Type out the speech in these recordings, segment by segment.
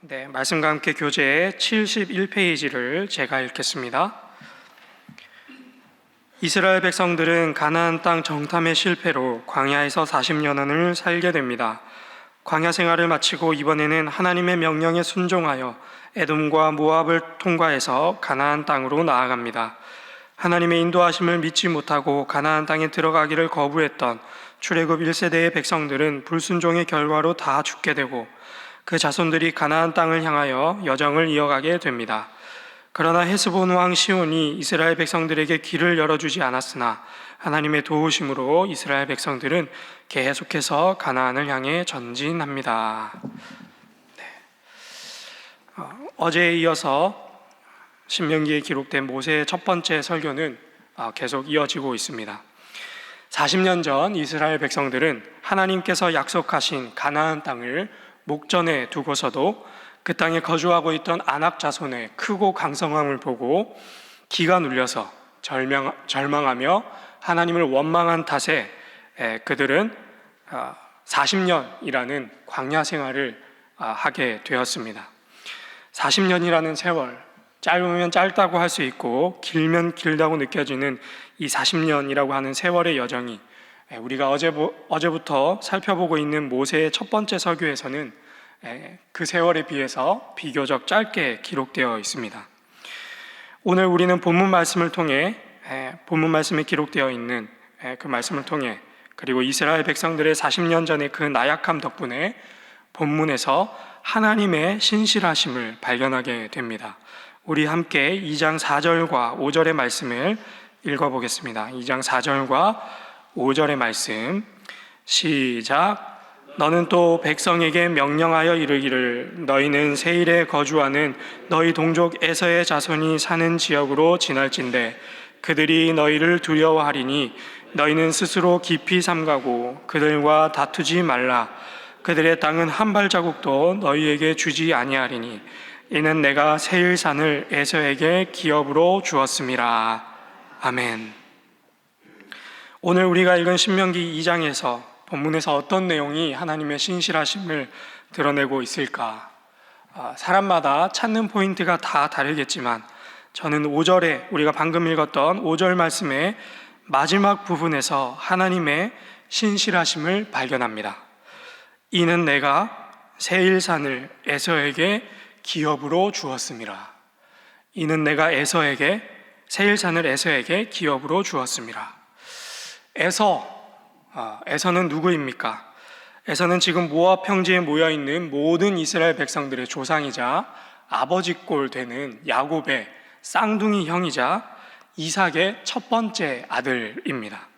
네, 말씀과 함께 교재 71페이지를 제가 읽겠습니다. 이스라엘 백성들은 가나안 땅 정탐의 실패로 광야에서 40년을 살게 됩니다. 광야 생활을 마치고 이번에는 하나님의 명령에 순종하여 에돔과 모압을 통과해서 가나안 땅으로 나아갑니다. 하나님의 인도하심을 믿지 못하고 가나안 땅에 들어가기를 거부했던 출애굽 1세대의 백성들은 불순종의 결과로 다 죽게 되고 그 자손들이 가나안 땅을 향하여 여정을 이어가게 됩니다. 그러나 헤스본 왕 시온이 이스라엘 백성들에게 길을 열어주지 않았으나 하나님의 도우심으로 이스라엘 백성들은 계속해서 가나안을 향해 전진합니다. 어제에 이어서 신명기에 기록된 모세의 첫 번째 설교는 계속 이어지고 있습니다. 40년 전 이스라엘 백성들은 하나님께서 약속하신 가나안 땅을 목전에 두고서도 그 땅에 거주하고 있던 아낙 자손의 크고 강성함을 보고 기가 눌려서 절망하며 하나님을 원망한 탓에 그들은 40년이라는 광야 생활을 하게 되었습니다. 40년이라는 세월, 짧으면 짧다고 할 수 있고 길면 길다고 느껴지는 이 40년이라고 하는 세월의 여정이 우리가 어제부터 살펴보고 있는 모세의 첫 번째 설교에서는 그 세월에 비해서 비교적 짧게 기록되어 있습니다. 오늘 우리는 본문 말씀을 통해 본문 말씀에 기록되어 있는 그 말씀을 통해 그리고 이스라엘 백성들의 40년 전의 그 나약함 덕분에 본문에서 하나님의 신실하심을 발견하게 됩니다. 우리 함께 2장 4절과 5절의 말씀을 읽어보겠습니다. 2장 4절과 5절의 말씀 시작. 너는 또 백성에게 명령하여 이르기를 너희는 세일에 거주하는 너희 동족 에서의 자손이 사는 지역으로 지날진대 그들이 너희를 두려워하리니 너희는 스스로 깊이 삼가고 그들과 다투지 말라. 그들의 땅은 한 발자국도 너희에게 주지 아니하리니 이는 내가 세일산을 에서에게 기업으로 주었음이라. 아멘. 오늘 우리가 읽은 신명기 2장에서 본문에서 어떤 내용이 하나님의 신실하심을 드러내고 있을까? 사람마다 찾는 포인트가 다 다르겠지만 저는 5절에 우리가 방금 읽었던 5절 말씀의 마지막 부분에서 하나님의 신실하심을 발견합니다. 이는 내가 세일산을 에서에게 기업으로 주었음이라. 이는 내가 세일산을 에서에게 기업으로 주었음이라. 에서는 누구입니까? 에서는 지금 모압 평지에 모여있는 모든 이스라엘 백성들의 조상이자 아버지꼴 되는 야곱의 쌍둥이 형이자 이삭의 첫 번째 아들입니다.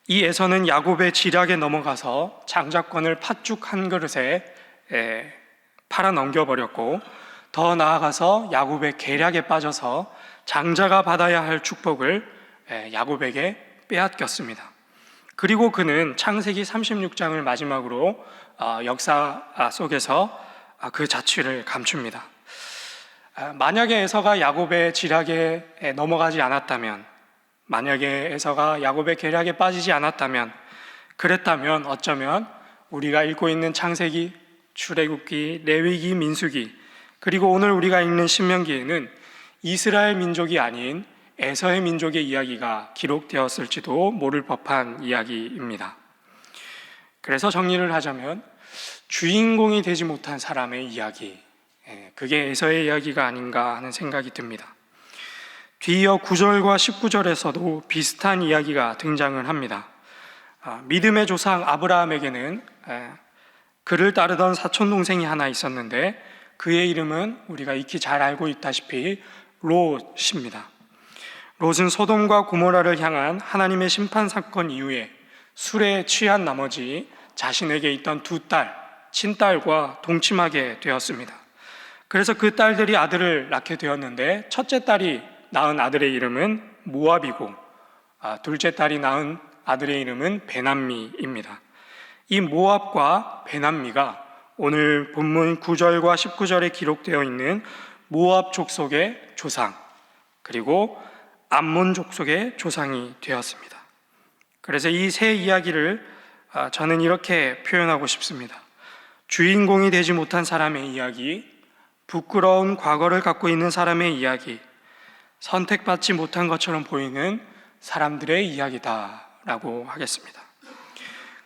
이 에서는 야곱의 지략에 넘어가서 장자권을 팥죽 한 그릇에 팔아 넘겨버렸고 더 나아가서 야곱의 계략에 빠져서 장자가 받아야 할 축복을 야곱에게 빼앗겼습니다. 그리고 그는 창세기 36장을 마지막으로 역사 속에서 그 자취를 감춥니다. 만약에 에서가 야곱의 지략에 넘어가지 않았다면, 만약에 에서가 야곱의 계략에 빠지지 않았다면, 그랬다면 어쩌면 우리가 읽고 있는 창세기, 출애굽기, 레위기, 민수기, 그리고 오늘 우리가 읽는 신명기에는 이스라엘 민족이 아닌 에서의 민족의 이야기가 기록되었을지도 모를 법한 이야기입니다. 그래서 정리를 하자면 주인공이 되지 못한 사람의 이야기, 그게 에서의 이야기가 아닌가 하는 생각이 듭니다. 뒤이어 9절과 19절에서도 비슷한 이야기가 등장을 합니다. 믿음의 조상 아브라함에게는 그를 따르던 사촌동생이 하나 있었는데 그의 이름은 우리가 익히 잘 알고 있다시피 롯입니다. 롯은 소돔과 고모라를 향한 하나님의 심판 사건 이후에 술에 취한 나머지 자신에게 있던 두 딸, 친딸과 동침하게 되었습니다. 그래서 그 딸들이 아들을 낳게 되었는데 첫째 딸이 낳은 아들의 이름은 모압이고 둘째 딸이 낳은 아들의 이름은 베남미입니다. 이 모압과 베남미가 오늘 본문 9절과 19절에 기록되어 있는 모압 족속의 조상 그리고 암몬 족속의 조상이 되었습니다. 그래서 이 세 이야기를 저는 이렇게 표현하고 싶습니다. 주인공이 되지 못한 사람의 이야기, 부끄러운 과거를 갖고 있는 사람의 이야기, 선택받지 못한 것처럼 보이는 사람들의 이야기다라고 하겠습니다.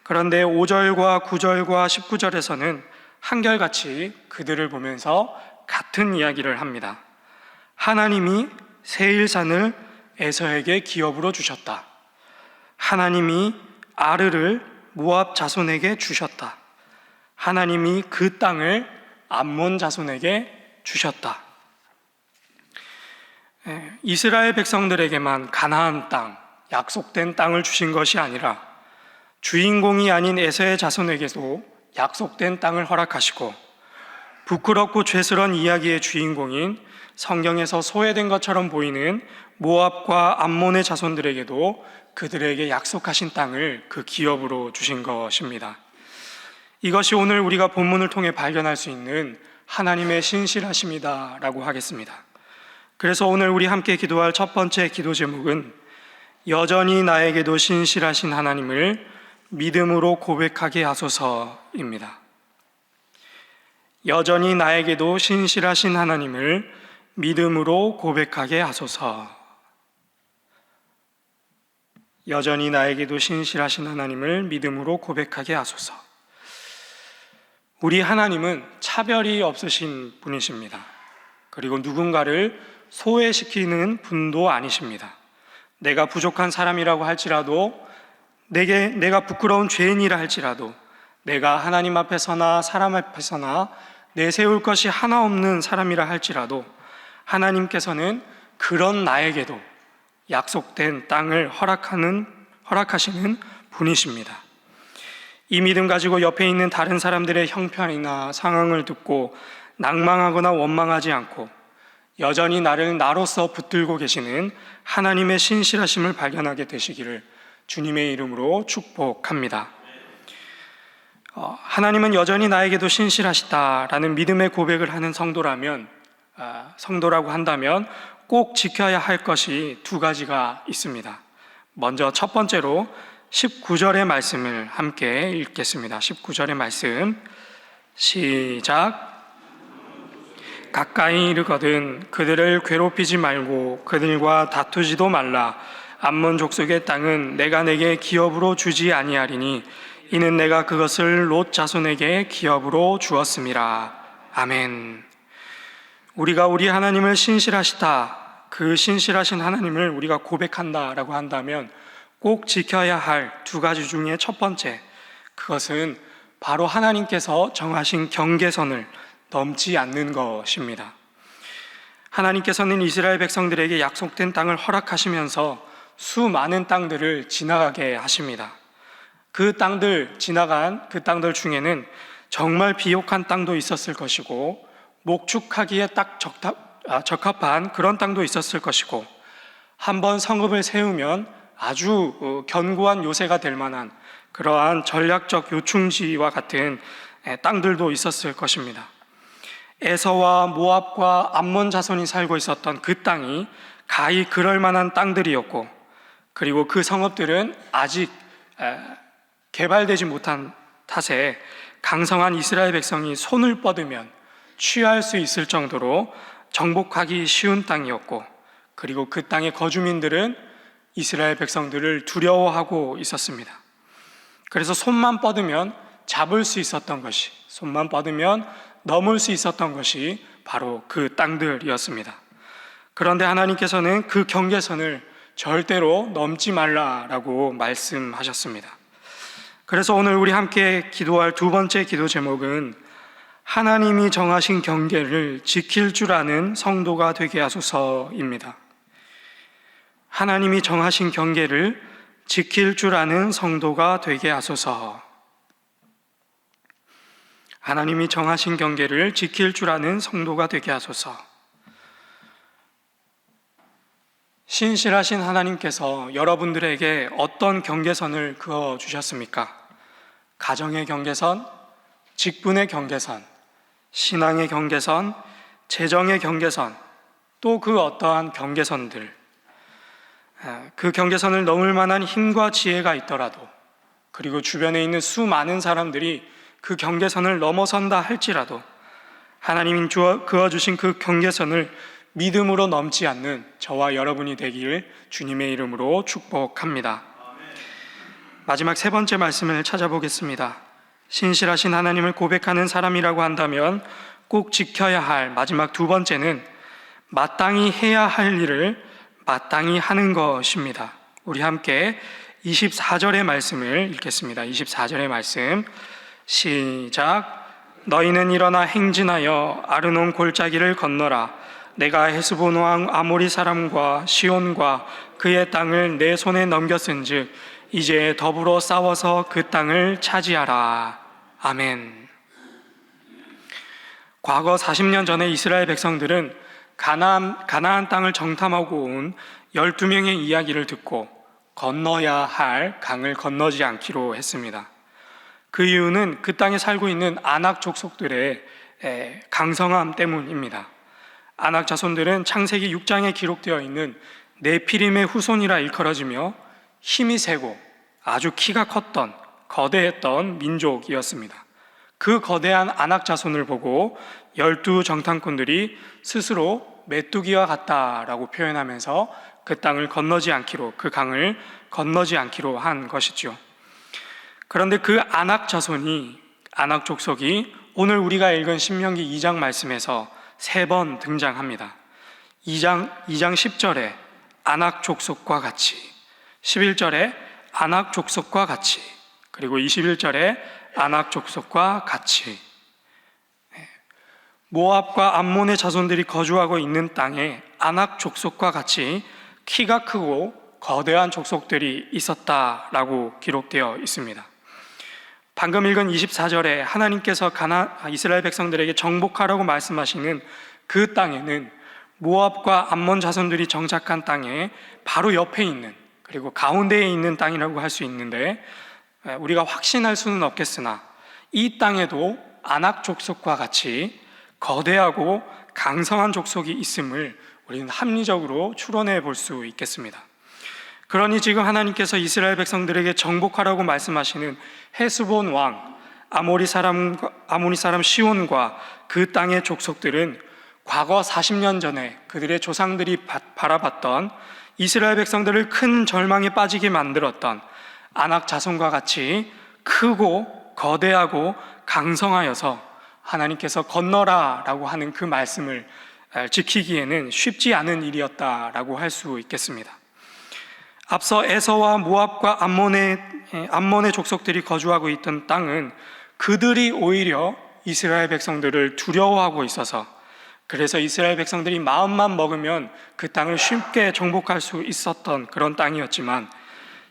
그런데 5절과 9절과 19절에서는 한결같이 그들을 보면서 같은 이야기를 합니다. 하나님이 세일산을 에서에게 기업으로 주셨다. 하나님이 아르를 모압 자손에게 주셨다. 하나님이 그 땅을 암몬 자손에게 주셨다. 이스라엘 백성들에게만 가나안 땅, 약속된 땅을 주신 것이 아니라 주인공이 아닌 에서의 자손에게도 약속된 땅을 허락하시고, 부끄럽고 죄스러운 이야기의 주인공인 성경에서 소외된 것처럼 보이는 모압과 암몬의 자손들에게도 그들에게 약속하신 땅을 그 기업으로 주신 것입니다. 이것이 오늘 우리가 본문을 통해 발견할 수 있는 하나님의 신실하심이다라고 하겠습니다. 그래서 오늘 우리 함께 기도할 첫 번째 기도 제목은 여전히 나에게도 신실하신 하나님을 믿음으로 고백하게 하소서입니다. 여전히 나에게도 신실하신 하나님을 믿음으로 고백하게 하소서. 여전히 나에게도 신실하신 하나님을 믿음으로 고백하게 하소서. 우리 하나님은 차별이 없으신 분이십니다. 그리고 누군가를 소외시키는 분도 아니십니다. 내가 부족한 사람이라고 할지라도, 내가 부끄러운 죄인이라 할지라도, 내가 하나님 앞에서나 사람 앞에서나 내세울 것이 하나 없는 사람이라 할지라도 하나님께서는 그런 나에게도 약속된 땅을 허락하시는 분이십니다. 이 믿음 가지고 옆에 있는 다른 사람들의 형편이나 상황을 듣고 낭망하거나 원망하지 않고 여전히 나를 나로서 붙들고 계시는 하나님의 신실하심을 발견하게 되시기를 주님의 이름으로 축복합니다. 하나님은 여전히 나에게도 신실하시다라는 믿음의 고백을 하는 성도라고 한다면 꼭 지켜야 할 것이 두 가지가 있습니다. 먼저 첫 번째로 19절의 말씀을 함께 읽겠습니다. 19절의 말씀 시작. 가까이 이르거든 그들을 괴롭히지 말고 그들과 다투지도 말라. 암몬 족속의 땅은 내가 내게 기업으로 주지 아니하리니 이는 내가 그것을 롯 자손에게 기업으로 주었음이라. 아멘. 우리가 우리 하나님을 신실하시다, 그 신실하신 하나님을 우리가 고백한다라고 한다면 꼭 지켜야 할 두 가지 중에 첫 번째, 그것은 바로 하나님께서 정하신 경계선을 넘지 않는 것입니다. 하나님께서는 이스라엘 백성들에게 약속된 땅을 허락하시면서 수많은 땅들을 지나가게 하십니다. 지나간 그 땅들 중에는 정말 비옥한 땅도 있었을 것이고 목축하기에 딱 적합한 그런 땅도 있었을 것이고, 한번 성읍을 세우면 아주 견고한 요새가 될 만한 그러한 전략적 요충지와 같은 땅들도 있었을 것입니다. 에서와 모압과 암몬 자손이 살고 있었던 그 땅이 가히 그럴 만한 땅들이었고, 그리고 그 성읍들은 아직 개발되지 못한 탓에 강성한 이스라엘 백성이 손을 뻗으면 취할 수 있을 정도로 정복하기 쉬운 땅이었고, 그리고 그 땅의 거주민들은 이스라엘 백성들을 두려워하고 있었습니다. 그래서 손만 뻗으면 잡을 수 있었던 것이, 손만 뻗으면 넘을 수 있었던 것이 바로 그 땅들이었습니다. 그런데 하나님께서는 그 경계선을 절대로 넘지 말라라고 말씀하셨습니다. 그래서 오늘 우리 함께 기도할 두 번째 기도 제목은 하나님이 정하신 경계를 지킬 줄 아는 성도가 되게 하소서입니다. 하나님이 정하신 경계를 지킬 줄 아는 성도가 되게 하소서. 하나님이 정하신 경계를 지킬 줄 아는 성도가 되게 하소서. 신실하신 하나님께서 여러분들에게 어떤 경계선을 그어 주셨습니까? 가정의 경계선, 직분의 경계선, 신앙의 경계선, 재정의 경계선, 또 그 어떠한 경계선들, 그 경계선을 넘을 만한 힘과 지혜가 있더라도, 그리고 주변에 있는 수많은 사람들이 그 경계선을 넘어선다 할지라도 하나님이 그어주신 그 경계선을 믿음으로 넘지 않는 저와 여러분이 되기를 주님의 이름으로 축복합니다. 마지막 세 번째 말씀을 찾아보겠습니다. 신실하신 하나님을 고백하는 사람이라고 한다면 꼭 지켜야 할 마지막 두 번째는 마땅히 해야 할 일을 마땅히 하는 것입니다. 우리 함께 24절의 말씀을 읽겠습니다. 24절의 말씀 시작. 너희는 일어나 행진하여 아르논 골짜기를 건너라. 내가 헤스본 왕 아모리 사람과 시온과 그의 땅을 내 손에 넘겼은즉 이제 더불어 싸워서 그 땅을 차지하라. 아멘. 과거 40년 전에 이스라엘 백성들은 가나안 땅을 정탐하고 온 12명의 이야기를 듣고 건너야 할 강을 건너지 않기로 했습니다. 그 이유는 그 땅에 살고 있는 아낙 족속들의 강성함 때문입니다. 아낙 자손들은 창세기 6장에 기록되어 있는 네피림의 후손이라 일컬어지며 힘이 세고 아주 키가 컸던 거대했던 민족이었습니다. 그 거대한 아낙 자손을 보고 12 정탐꾼들이 스스로 메뚜기와 같다라고 표현하면서 그 땅을 건너지 않기로, 그 강을 건너지 않기로 한 것이죠. 그런데 그 아낙 자손이, 아낙 족속이 오늘 우리가 읽은 신명기 2장 말씀에서 3번 등장합니다. 2장 10절에 아낙 족속과 같이, 11절에 아낙 족속과 같이, 그리고 21절에 아낙 족속과 같이. 모압과 암몬의 자손들이 거주하고 있는 땅에 아낙 족속과 같이 키가 크고 거대한 족속들이 있었다라고 기록되어 있습니다. 방금 읽은 24절에 하나님께서 이스라엘 백성들에게 정복하라고 말씀하시는 그 땅에는 모압과 암몬 자손들이 정착한 땅에 바로 옆에 있는, 그리고 가운데에 있는 땅이라고 할 수 있는데, 우리가 확신할 수는 없겠으나 이 땅에도 아낙 족속과 같이 거대하고 강성한 족속이 있음을 우리는 합리적으로 추론해 볼 수 있겠습니다. 그러니 지금 하나님께서 이스라엘 백성들에게 정복하라고 말씀하시는 헤스본 왕 아모리 사람 시온과 그 땅의 족속들은 과거 40년 전에 그들의 조상들이 바라봤던 이스라엘 백성들을 큰 절망에 빠지게 만들었던 아낙 자손과 같이 크고 거대하고 강성하여서 하나님께서 건너라 라고 하는 그 말씀을 지키기에는 쉽지 않은 일이었다라고 할 수 있겠습니다. 앞서 에서와 모압과 암몬의 족속들이 거주하고 있던 땅은 그들이 오히려 이스라엘 백성들을 두려워하고 있어서, 그래서 이스라엘 백성들이 마음만 먹으면 그 땅을 쉽게 정복할 수 있었던 그런 땅이었지만,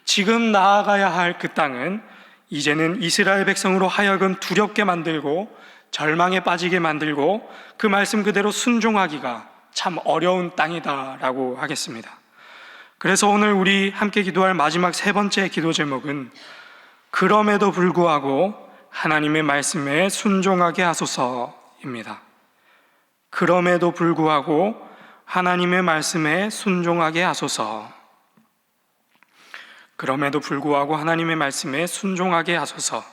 지금 나아가야 할 그 땅은 이제는 이스라엘 백성으로 하여금 두렵게 만들고 절망에 빠지게 만들고 그 말씀 그대로 순종하기가 참 어려운 땅이다라고 하겠습니다. 그래서 오늘 우리 함께 기도할 마지막 세 번째 기도 제목은 그럼에도 불구하고 하나님의 말씀에 순종하게 하소서입니다. 그럼에도 불구하고 하나님의 말씀에 순종하게 하소서. 그럼에도 불구하고 하나님의 말씀에 순종하게 하소서.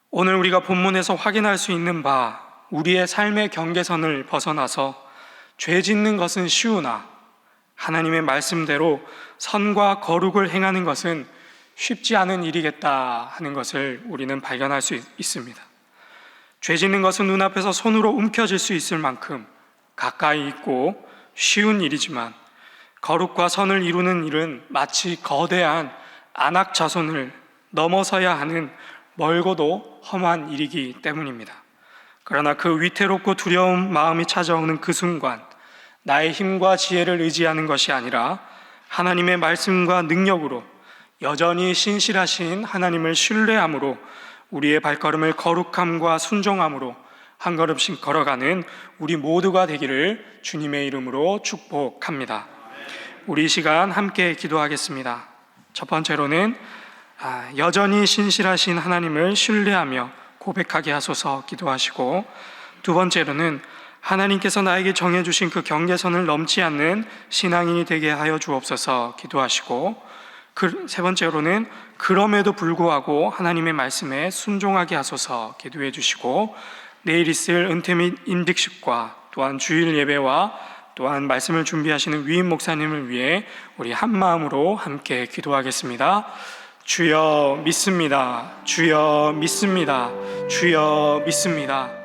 오늘 우리가 본문에서 확인할 수 있는 바, 우리의 삶의 경계선을 벗어나서 죄 짓는 것은 쉬우나 하나님의 말씀대로 선과 거룩을 행하는 것은 쉽지 않은 일이겠다 하는 것을 우리는 발견할 수 있습니다. 죄 짓는 것은 눈앞에서 손으로 움켜쥘 수 있을 만큼 가까이 있고 쉬운 일이지만, 거룩과 선을 이루는 일은 마치 거대한 아낙 자손을 넘어서야 하는 멀고도 험한 일이기 때문입니다. 그러나 그 위태롭고 두려운 마음이 찾아오는 그 순간, 나의 힘과 지혜를 의지하는 것이 아니라 하나님의 말씀과 능력으로 여전히 신실하신 하나님을 신뢰함으로 우리의 발걸음을 거룩함과 순종함으로 한 걸음씩 걸어가는 우리 모두가 되기를 주님의 이름으로 축복합니다. 우리 이 시간 함께 기도하겠습니다. 첫 번째로는 여전히 신실하신 하나님을 신뢰하며 고백하게 하소서 기도하시고, 두 번째로는 하나님께서 나에게 정해주신 그 경계선을 넘지 않는 신앙인이 되게 하여 주옵소서 기도하시고, 세 번째로는 그럼에도 불구하고 하나님의 말씀에 순종하게 하소서 기도해 주시고, 내일 있을 은퇴 및 임직식과 또한 주일 예배와 또한 말씀을 준비하시는 위임 목사님을 위해 우리 한 마음으로 함께 기도하겠습니다. 주여 믿습니다. 주여 믿습니다. 주여 믿습니다.